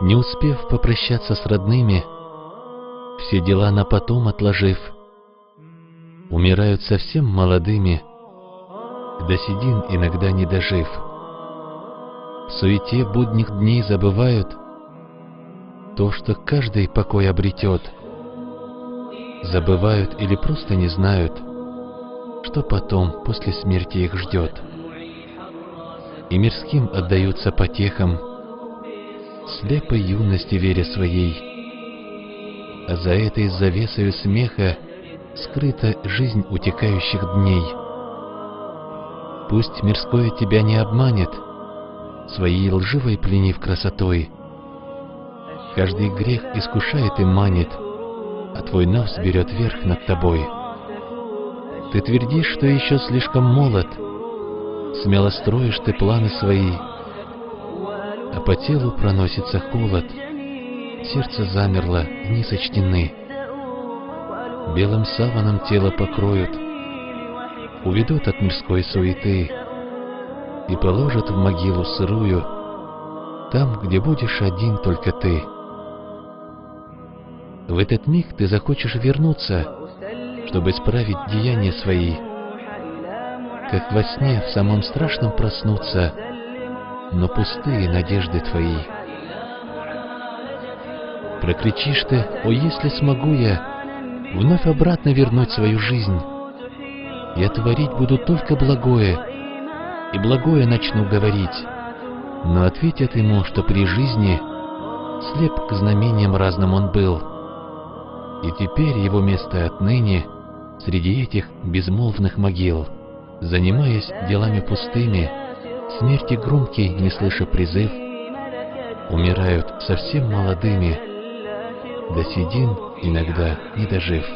Не успев попрощаться с родными, все дела на потом отложив, умирают совсем молодыми, до седин иногда не дожив. В суете будних дней забывают то, что каждый покой обретет. Забывают или просто не знают, что потом, после смерти их ждет. И мирским отдаются потехам, слепой юности веря своей. А за этой завесою смеха скрыта жизнь утекающих дней. Пусть мирское тебя не обманет, своей лживой пленив красотой. Каждый грех искушает и манит, а твой нос берет верх над тобой. Ты твердишь, что еще слишком молод, смело строишь ты планы свои, а по телу проносится холод, сердце замерло, дни сочтены. Белым саваном тело покроют, уведут от мирской суеты и положат в могилу сырую, там, где будешь один только ты. В этот миг ты захочешь вернуться, чтобы исправить деяния свои, как во сне в самом страшном проснуться, но пустые надежды твои. Прокричишь ты: «О, если смогу я вновь обратно вернуть свою жизнь, я творить буду только благое, и благое начну говорить». Но ответят ему, что при жизни слеп к знамениям разным он был, и теперь его место отныне среди этих безмолвных могил. Занимаясь делами пустыми, смерти громкий, не слыша призыв, умирают совсем молодыми, до седин иногда не дожив.